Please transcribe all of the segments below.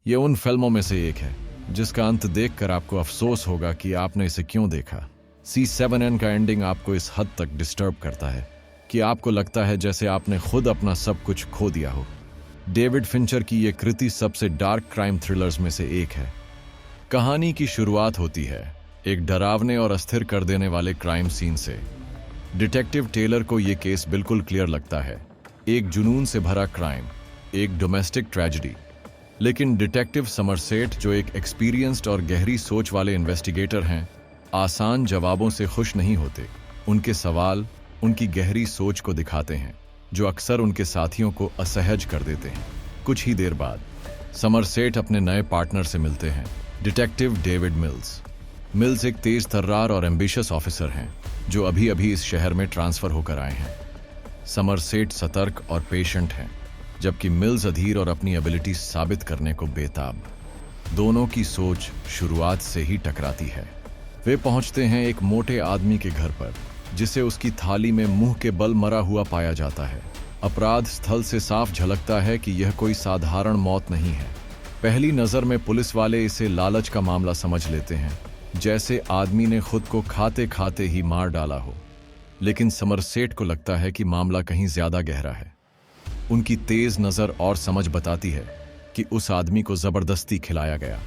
ये उन फिल्मों में से एक है जिसका अंत देखकर आपको अफसोस होगा कि आपने इसे क्यों देखा। C7N का एंडिंग आपको इस हद तक डिस्टर्ब करता है कि आपको लगता है जैसे आपने खुद अपना सब कुछ खो दिया हो। डेविड फिंचर की यह कृति सबसे डार्क क्राइम थ्रिलर्स में से एक है। कहानी की शुरुआत होती है एक डरावने और अस्थिर कर देने वाले क्राइम सीन से। डिटेक्टिव टेलर को यह केस बिल्कुल क्लियर लगता है, एक जुनून से भरा क्राइम, एक डोमेस्टिक ट्रेजेडी। लेकिन डिटेक्टिव समरसेट, जो एक एक्सपीरियंस्ड और गहरी सोच वाले इन्वेस्टिगेटर हैं, आसान जवाबों से खुश नहीं होते। उनके सवाल उनकी गहरी सोच को दिखाते हैं, जो अक्सर उनके साथियों को असहज कर देते हैं। कुछ ही देर बाद समरसेट अपने नए पार्टनर से मिलते हैं, डिटेक्टिव डेविड मिल्स। मिल्स एक तेज तर्रार और एम्बिशियस ऑफिसर हैं जो अभी अभी इस शहर में ट्रांसफर होकर आए हैं। समरसेट सतर्क और पेशेंट हैं, जबकि मिल्स अधीर और अपनी एबिलिटी साबित करने को बेताब। दोनों की सोच शुरुआत से ही टकराती है। वे पहुंचते हैं एक मोटे आदमी के घर पर, जिसे उसकी थाली में मुंह के बल मरा हुआ पाया जाता है। अपराध स्थल से साफ झलकता है कि यह कोई साधारण मौत नहीं है। पहली नजर में पुलिस वाले इसे लालच का मामला समझ लेते हैं, जैसे आदमी ने खुद को खाते खाते ही मार डाला हो। लेकिन समरसेट को लगता है कि मामला कहीं ज्यादा गहरा है। उनकी तेज नजर और समझ बताती है कि उस आदमी को जबरदस्ती खिलाया गया,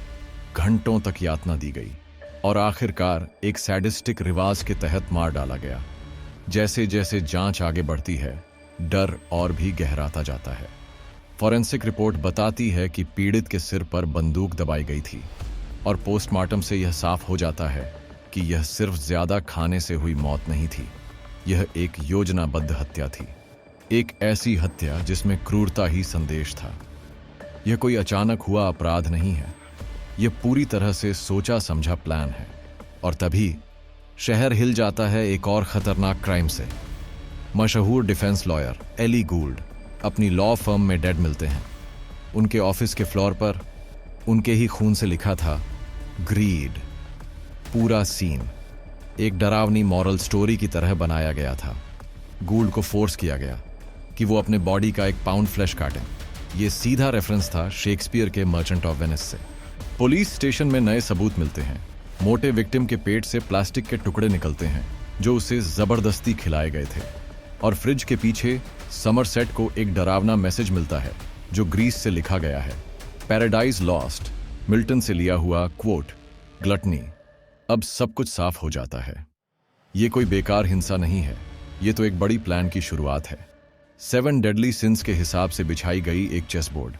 घंटों तक यातना दी गई और आखिरकार एक सैडिस्टिक रिवाज के तहत मार डाला गया। जैसे जैसे जांच आगे बढ़ती है, डर और भी गहराता जाता है। फॉरेंसिक रिपोर्ट बताती है कि पीड़ित के सिर पर बंदूक दबाई गई थी और पोस्टमार्टम से यह साफ हो जाता है कि यह सिर्फ ज्यादा खाने से हुई मौत नहीं थी। यह एक योजनाबद्ध हत्या थी, एक ऐसी हत्या जिसमें क्रूरता ही संदेश था। यह कोई अचानक हुआ अपराध नहीं है, यह पूरी तरह से सोचा समझा प्लान है। और तभी शहर हिल जाता है एक और खतरनाक क्राइम से। मशहूर डिफेंस लॉयर एली गूल्ड अपनी लॉ फर्म में डेड मिलते हैं। उनके ऑफिस के फ्लोर पर उनके ही खून से लिखा था ग्रीड। पूरा सीन एक डरावनी मॉरल स्टोरी की तरह बनाया गया था। गूल्ड को फोर्स किया गया कि वो अपने बॉडी का 1 पाउंड फ्लैश काटें। यह सीधा रेफरेंस था शेक्सपियर के मर्चेंट ऑफ वेनिस से। पुलिस स्टेशन में नए सबूत मिलते हैं। मोटे विक्टिम के पेट से प्लास्टिक के टुकड़े निकलते हैं जो उसे जबरदस्ती खिलाए गए थे। और फ्रिज के पीछे समरसेट को एक डरावना मैसेज मिलता है जो ग्रीस से लिखा गया है, पैराडाइज लॉस्ट, मिल्टन से लिया हुआ क्वोट, ग्लटनी। अब सब कुछ साफ हो जाता है। यह कोई बेकार हिंसा नहीं है, यह तो एक बड़ी प्लान की शुरुआत है। 7 डेडली सिंस के हिसाब से बिछाई गई एक चेस बोर्ड।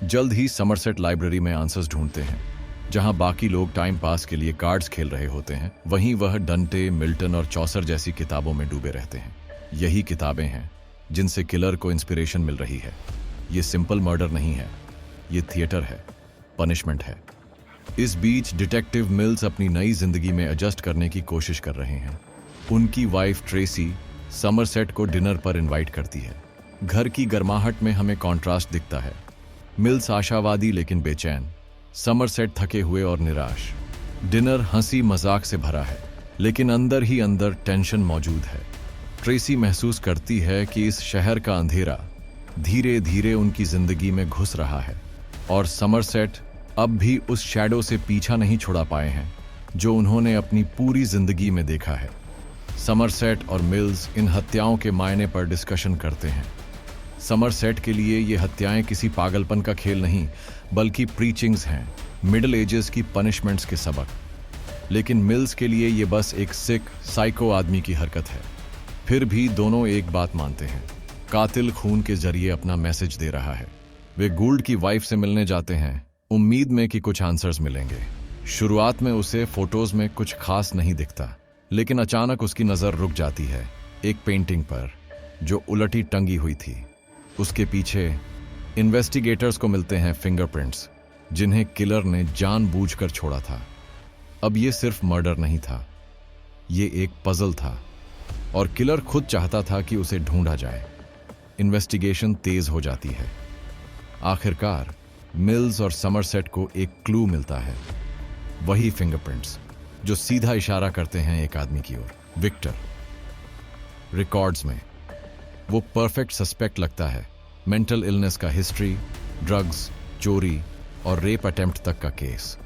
जल्द ही समरसेट लाइब्रेरी में आंसर्स ढूंढते हैं। जहां बाकी लोग टाइम पास के लिए कार्ड्स खेल रहे होते हैं, वहीं वह डंटे, मिल्टन और चौसर जैसी किताबों में डूबे रहते हैं। यही किताबें हैं जिनसे किलर को इंस्पिरेशन मिल रही है। ये सिंपल मर्डर नहीं है, ये थिएटर है, पनिशमेंट है। इस बीच डिटेक्टिव मिल्स अपनी नई जिंदगी में एडजस्ट करने की कोशिश कर रहे हैं। उनकी वाइफ ट्रेसी समरसेट को डिनर पर इनवाइट करती है। घर की गर्माहट में हमें कॉन्ट्रास्ट दिखता है। मिल्स आशावादी लेकिन बेचैन, समरसेट थके हुए और निराश। डिनर हंसी मजाक से भरा है, लेकिन अंदर ही अंदर टेंशन मौजूद है। ट्रेसी महसूस करती है कि इस शहर का अंधेरा धीरे धीरे उनकी जिंदगी में घुस रहा है और समरसेट अब भी उस शैडो से पीछा नहीं छुड़ा पाए हैं जो उन्होंने अपनी पूरी जिंदगी में देखा है। समरसेट और मिल्स इन हत्याओं के मायने पर डिस्कशन करते हैं। समरसेट के लिए ये हत्याएं किसी पागलपन का खेल नहीं, बल्कि प्रीचिंग्स हैं, मिडिल एजेस की पनिशमेंट्स के सबक। लेकिन मिल्स के लिए ये बस एक सिक साइको आदमी की हरकत है। फिर भी दोनों एक बात मानते हैं, कातिल खून के जरिए अपना मैसेज दे रहा है। वे गूल्ड की वाइफ से मिलने जाते हैं, उम्मीद में कि कुछ आंसर्स मिलेंगे। शुरुआत में उसे फोटोज में कुछ खास नहीं दिखता, लेकिन अचानक उसकी नजर रुक जाती है एक पेंटिंग पर जो उलटी टंगी हुई थी। उसके पीछे इन्वेस्टिगेटर्स को मिलते हैं फिंगरप्रिंट्स, जिन्हें किलर ने जानबूझकर छोड़ा था। अब ये सिर्फ मर्डर नहीं था, ये एक पजल था और किलर खुद चाहता था कि उसे ढूंढा जाए। इन्वेस्टिगेशन तेज हो जाती है। आखिरकार मिल्स और समरसेट को एक क्लू मिलता है, वही फिंगरप्रिंट्स जो सीधा इशारा करते हैं एक आदमी की ओर, विक्टर। रिकॉर्ड्स में वो परफेक्ट सस्पेक्ट लगता है। मेंटल इलनेस का हिस्ट्री, ड्रग्स, चोरी और रेप अटेम्प्ट तक का केस।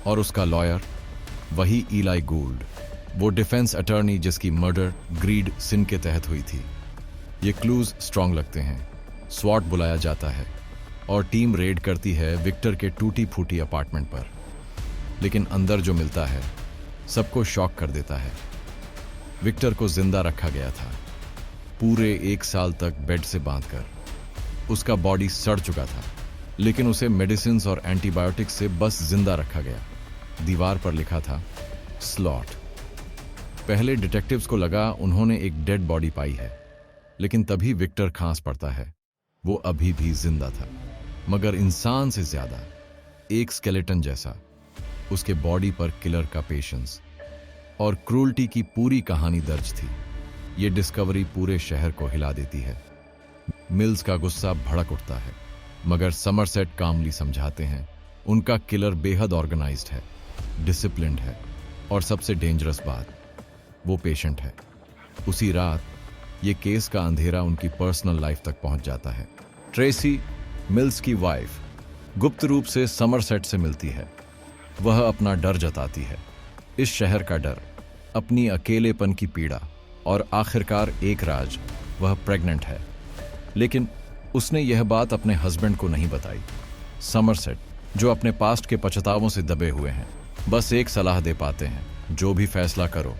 और उसका लॉयर वही ईलाई गूल्ड, वो डिफेंस अटॉर्नी जिसकी मर्डर ग्रीड सिन के तहत हुई थी। ये क्लूज स्ट्रांग लगते हैं। स्वॉट बुलाया जाता है और टीम रेड करती है विक्टर के टूटी फूटी अपार्टमेंट पर। लेकिन अंदर जो मिलता है सबको शॉक कर देता है। विक्टर को जिंदा रखा गया था, पूरे 1 साल तक बेड से बांधकर। उसका बॉडी सड़ चुका था, लेकिन उसे मेडिसिन और एंटीबायोटिक्स से बस जिंदा रखा गया। दीवार पर लिखा था स्लॉट। पहले डिटेक्टिव्स को लगा उन्होंने एक डेड बॉडी पाई है, लेकिन तभी विक्टर खांस पड़ता है। वो अभी भी जिंदा था, मगर इंसान से ज्यादा, एक स्केलेटन जैसा। उसके बॉडी पर किलर का पेशेंस और क्रूरटी की पूरी कहानी दर्ज थी। ये डिस्कवरी पूरे शहर को हिला देती है। मिल्स का गुस्सा भड़क उठता है, मगर समरसेट कामली समझाते हैं उनका किलर बेहद ऑर्गेनाइज्ड है, डिसिप्लिन्ड है, और सबसे डेंजरस बात, वो पेशेंट है। उसी रात ये केस का अंधेरा उनकी पर्सनल लाइफ तक पहुंच जाता है। ट्रेसी, मिल्स की वाइफ, गुप्त रूप से समरसेट से मिलती है। वह अपना डर जताती है, इस शहर का डर, अपनी अकेलेपन की पीड़ा, और आखिरकार एक राज, वह प्रेग्नेंट है। लेकिन उसने यह बात अपने हस्बैंड को नहीं बताई। समरसेट, जो अपने पास्ट के पछतावों से दबे हुए हैं, बस एक सलाह दे पाते हैं, जो भी फैसला करो,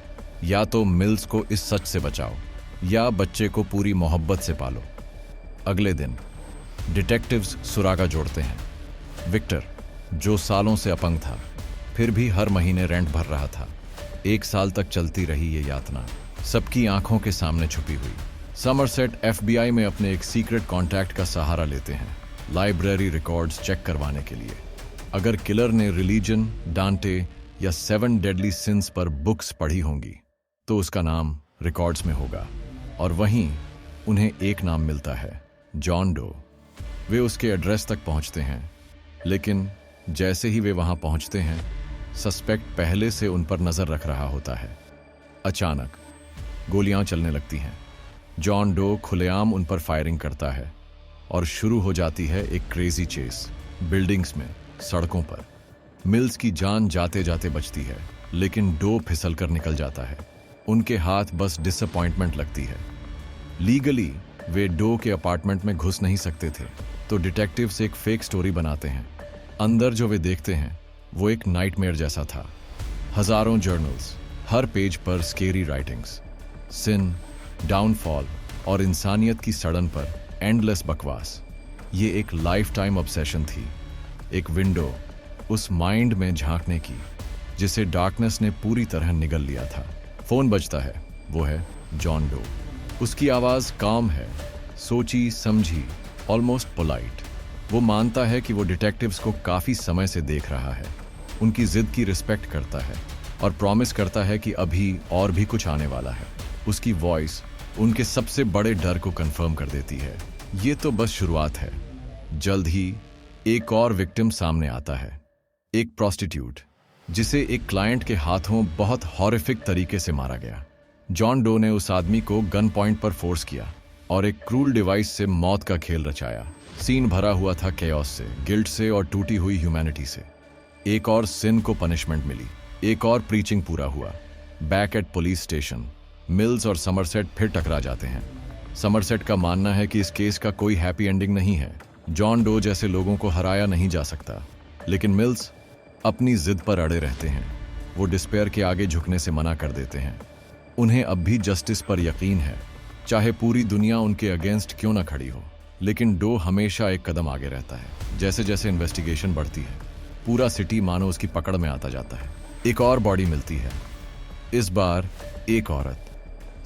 या तो मिल्स को इस सच से बचाओ या बच्चे को पूरी मोहब्बत से पालो। अगले दिन डिटेक्टिव्स सुरागा जोड़ते हैं। विक्टर, जो सालों से अपंग था, फिर भी हर महीने रेंट भर रहा था। 1 साल तक चलती रही ये यातना, सबकी आंखों के सामने छुपी हुई। समरसेट एफबीआई में अपने एक सीक्रेट कॉन्टैक्ट का सहारा लेते हैं, लाइब्रेरी रिकॉर्ड्स चेक करवाने के लिए। अगर किलर ने रिलीजन, डांटे या 7 डेडली सिंस पर बुक्स पढ़ी होंगी, तो उसका नाम रिकॉर्ड्स में होगा। और वहीं उन्हें एक नाम मिलता है, जॉन डो। वे उसके एड्रेस तक पहुंचते हैं, लेकिन जैसे ही वे वहां पहुंचते हैं, सस्पेक्ट पहले से उन पर नजर रख रहा होता है। अचानक गोलियां चलने लगती हैं। जॉन डो खुलेआम उन पर फायरिंग करता है और शुरू हो जाती है एक क्रेजी चेस, बिल्डिंग्स में, सड़कों पर। मिल्स की जान जाते जाते बचती है, लेकिन डो फिसल कर निकल जाता है। उनके हाथ बस डिसअपॉइंटमेंट लगती है। लीगली वे डो के अपार्टमेंट में घुस नहीं सकते थे, तो डिटेक्टिव्स एक फेक स्टोरी बनाते हैं। अंदर जो वे देखते हैं वो एक नाइटमेयर जैसा था। हजारों जर्नल्स, हर पेज पर स्केरी राइटिंग्स, सिन, डाउनफॉल और इंसानियत की सड़न पर एंडलेस बकवास। ये एक लाइफ टाइम ऑब्सेशन थी, एक विंडो उस माइंड में झांकने की जिसे डार्कनेस ने पूरी तरह निगल लिया था। फोन बजता है, वो है जॉन डो। उसकी आवाज काम है, सोची समझी, ऑलमोस्ट पोलाइट। वो मानता है कि वो डिटेक्टिव्स को काफी समय से देख रहा है, उनकी जिद की रिस्पेक्ट करता है और प्रॉमिस करता है कि अभी और भी कुछ आने वाला है। उसकी वॉइस उनके सबसे बड़े डर को कंफर्म कर देती है। ये तो बस शुरुआत है। जल्द ही एक और विक्टिम सामने आता है, एक प्रोस्टिट्यूट, जिसे एक क्लाइंट के हाथों बहुत हॉरिफिक तरीके से मारा गया। जॉन डो ने उस आदमी को गन पॉइंट पर फोर्स किया और एक क्रूल डिवाइस से मौत का खेल रचाया। सीन भरा हुआ था केओस से, गिल्ट से और टूटी हुई ह्यूमैनिटी से। एक और सिन को पनिशमेंट मिली, एक और प्रीचिंग पूरा हुआ। Back at police station, mills और समरसेट फिर टकरा जाते हैं। समरसेट का मानना है कि इस केस का कोई हैप्पी एंडिंग नहीं है। जॉन डो जैसे लोगों को हराया नहीं जा सकता, लेकिन मिल्स अपनी जिद पर अड़े रहते हैं। वो डिस्पेयर के आगे झुकने से मना कर देते हैं। उन्हें अब भी जस्टिस पर यकीन है, चाहे पूरी दुनिया उनके अगेंस्ट क्यों ना खड़ी हो। लेकिन डो हमेशा एक कदम आगे रहता है। जैसे जैसे इन्वेस्टिगेशन बढ़ती है, पूरा सिटी मानो उसकी पकड़ में आता जाता है। एक और बॉडी मिलती है, इस बार एक औरत,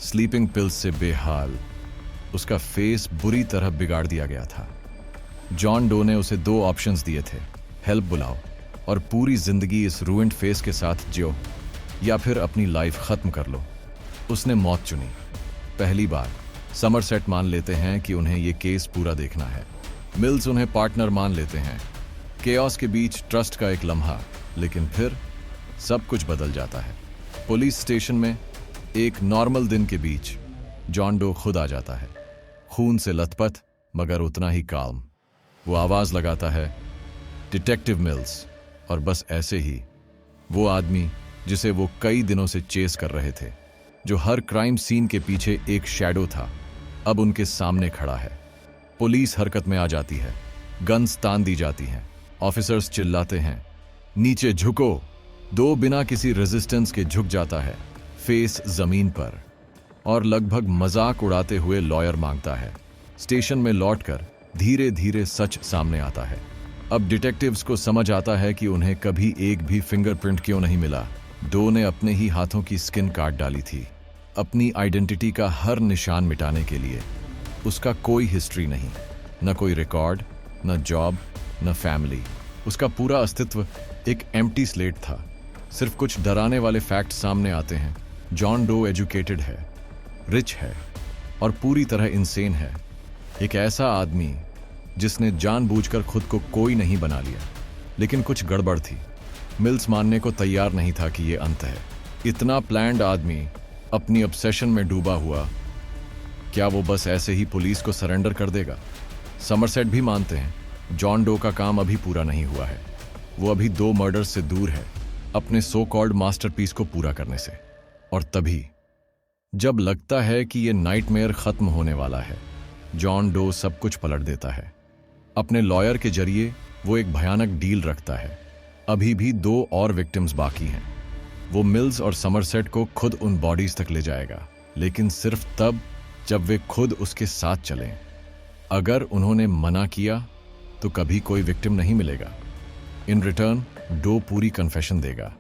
स्लीपिंग पिल्स से बेहाल। उसका फेस बुरी तरह बिगाड़ दिया गया था। जॉन डो ने उसे 2 ऑप्शंस दिए थे, हेल्प बुलाओ और पूरी जिंदगी इस रूइंड फेस के साथ जियो, या फिर अपनी लाइफ खत्म कर लो। उसने मौत चुनी। पहली बार समरसेट मान लेते हैं कि उन्हें यह केस पूरा देखना है। मिल्स उन्हें पार्टनर मान लेते हैं। केओस के बीच ट्रस्ट का एक लम्हा, लेकिन फिर सब कुछ बदल जाता है। पुलिस स्टेशन में एक नॉर्मल दिन के बीच जॉन डो खुद आ जाता है, खून से लथपथ मगर उतना ही काल्म। वो आवाज लगाता है, डिटेक्टिव मिल्स। और बस ऐसे ही वो आदमी जिसे वो कई दिनों से चेस कर रहे थे, जो हर क्राइम सीन के पीछे एक शैडो था, अब उनके सामने खड़ा है। पुलिस हरकत में आ जाती है, गन्स तान दी जाती हैं, ऑफिसर्स चिल्लाते हैं, नीचे झुको। दो बिना किसी रेजिस्टेंस के झुक जाता है, फेस जमीन पर, और लगभग मजाक उड़ाते हुए लॉयर मांगता है। स्टेशन में लौटकर धीरे धीरे सच सामने आता है। अब डिटेक्टिव्स को समझ आता है कि उन्हें कभी एक भी फिंगरप्रिंट क्यों नहीं मिला। डो ने अपने ही हाथों की स्किन काट डाली थी, अपनी आइडेंटिटी का हर निशान मिटाने के लिए। उसका कोई हिस्ट्री नहीं, न कोई रिकॉर्ड, न जॉब, न फैमिली। उसका पूरा अस्तित्व एक एम्प्टी स्लेट था। सिर्फ कुछ डराने वाले फैक्ट सामने आते हैं। जॉन डो एजुकेटेड है, रिच है और पूरी तरह इंसेन है। एक ऐसा आदमी जिसने जानबूझकर खुद को कोई नहीं बना लिया। लेकिन कुछ गड़बड़ थी। मिल्स मानने को तैयार नहीं था कि यह अंत है। इतना प्लान्ड आदमी अपनी ऑब्सेशन में डूबा हुआ, क्या वो बस ऐसे ही पुलिस को सरेंडर कर देगा? समरसेट भी मानते हैं जॉन डो का काम अभी पूरा नहीं हुआ है। वो अभी 2 मर्डर्स से दूर है अपने सो कॉल्ड मास्टरपीस को पूरा करने से। और तभी जब लगता है कि ये नाइटमेयर खत्म होने वाला है, जॉन डो सब कुछ पलट देता है। अपने लॉयर के जरिए वो एक भयानक डील रखता है। अभी भी 2 और विक्टिम्स बाकी हैं। वो मिल्स और समरसेट को खुद उन बॉडीज तक ले जाएगा, लेकिन सिर्फ तब जब वे खुद उसके साथ चलें। अगर उन्होंने मना किया तो कभी कोई विक्टिम नहीं मिलेगा। इन रिटर्न डो पूरी कन्फेशन देगा।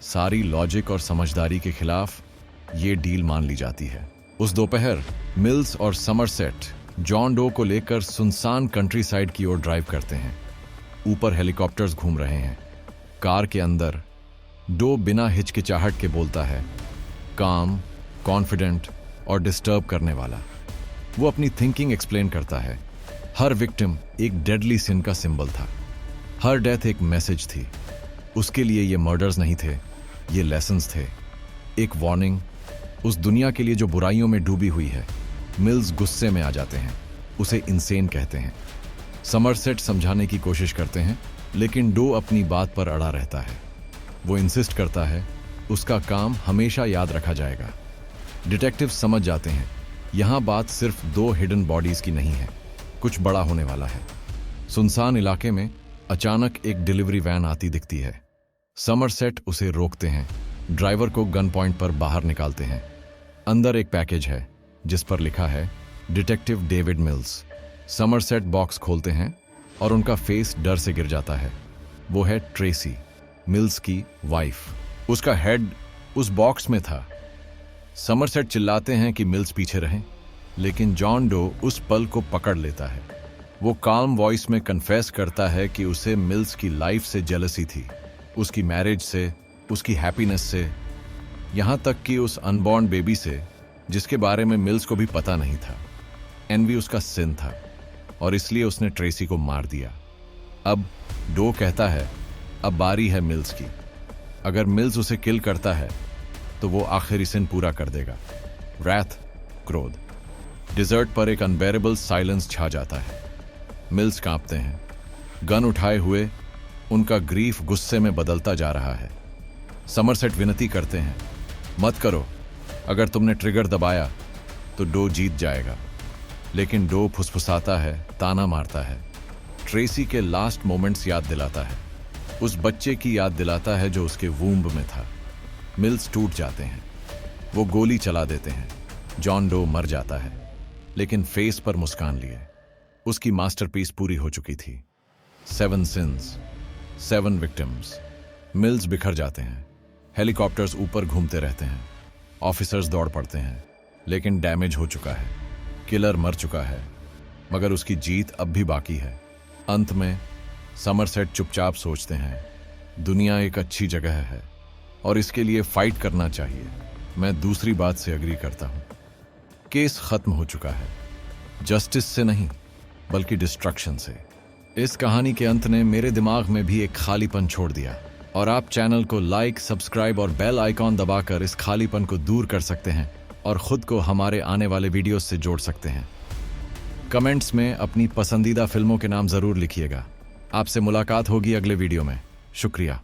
सारी लॉजिक और समझदारी के खिलाफ ये डील मान ली जाती है। उस दोपहर मिल्स और समरसेट जॉन डो को लेकर सुनसान कंट्री साइड की ओर ड्राइव करते हैं। ऊपर हेलीकॉप्टर्स घूम रहे हैं। कार के अंदर डो बिना हिचकिचाहट के बोलता है, काम, कॉन्फिडेंट और डिस्टर्ब करने वाला। वो अपनी थिंकिंग एक्सप्लेन करता है। हर विक्टिम एक डेडली सिन का सिंबल था। हर डेथ एक मैसेज थी। उसके लिए ये मर्डर्स नहीं थे, ये लेसन्स थे, एक वार्निंग उस दुनिया के लिए जो बुराइयों में डूबी हुई है। मिल्स गुस्से में आ जाते हैं, उसे इंसेन कहते हैं। समरसेट समझाने की कोशिश करते हैं, लेकिन डो अपनी बात पर अड़ा रहता है। वो इंसिस्ट करता है उसका काम हमेशा याद रखा जाएगा। डिटेक्टिव समझ जाते हैं यहां बात सिर्फ 2 हिडन बॉडीज की नहीं है, कुछ बड़ा होने वाला है। सुनसान इलाके में अचानक एक डिलीवरी वैन आती दिखती है। समरसेट उसे रोकते हैं, ड्राइवर को गन पॉइंट पर बाहर निकालते हैं। अंदर एक पैकेज है जिस पर लिखा है detective David mills. Somerset box खोलते हैं और उनका फेस डर से गिर जाता है। वो है ट्रेसी, मिल्स की वाइफ। उसका हेड उस बॉक्स में था। समरसेट चिल्लाते हैं कि मिल्स पीछे रहें, लेकिन जॉन डो उस पल को पकड़ लेता है। वो काम वॉइस में कन्फेस करता है कि उसे मिल्स की लाइफ से जेलसी थी, उसकी मैरिज से, उसकी हैप्पीनेस से, यहां तक कि उस अनबॉर्न बेबी से जिसके बारे में मिल्स को भी पता नहीं था। एनवी उसका सिन था और इसलिए उसने ट्रेसी को मार दिया। अब डो कहता है अब बारी है मिल्स की। अगर मिल्स उसे किल करता है तो वो आखिरी सिन पूरा कर देगा। रैथ, क्रोध। डिजर्ट पर एक अनबेरेबल साइलेंस छा जाता है। मिल्स कांपते हैं, गन उठाए हुए। उनका ग्रीफ गुस्से में बदलता जा रहा है। समरसेट विनती करते हैं, मत करो, अगर तुमने ट्रिगर दबाया तो डो जीत जाएगा। लेकिन डो फुसफुसाता है, ताना मारता है, ट्रेसी के लास्ट मोमेंट्स याद दिलाता है, उस बच्चे की याद दिलाता है जो उसके वूम्ब में था। मिल्स टूट जाते हैं, वो गोली चला देते हैं। जॉन डो मर जाता है, लेकिन फेस पर मुस्कान लिए। उसकी मास्टरपीस पूरी हो चुकी थी। 7 सिंस, 7 विक्टिम्स। मिल्स बिखर जाते हैं। हेलीकॉप्टर्स ऊपर घूमते रहते हैं। ऑफिसर्स दौड़ पड़ते हैं, लेकिन डैमेज हो चुका है। किलर मर चुका है, मगर उसकी जीत अब भी बाकी है। अंत में समरसेट चुपचाप सोचते हैं, दुनिया एक अच्छी जगह है और इसके लिए फाइट करना चाहिए। मैं दूसरी बात से अग्री करता हूं। केस खत्म हो चुका है, जस्टिस से नहीं बल्कि डिस्ट्रक्शन से। इस कहानी के अंत ने मेरे दिमाग में भी एक खालीपन छोड़ दिया, और आप चैनल को लाइक, सब्सक्राइब और बेल आइकॉन दबाकर इस खालीपन को दूर कर सकते हैं और खुद को हमारे आने वाले वीडियोस से जोड़ सकते हैं। कमेंट्स में अपनी पसंदीदा फिल्मों के नाम जरूर लिखिएगा। आपसे मुलाकात होगी अगले वीडियो में। शुक्रिया।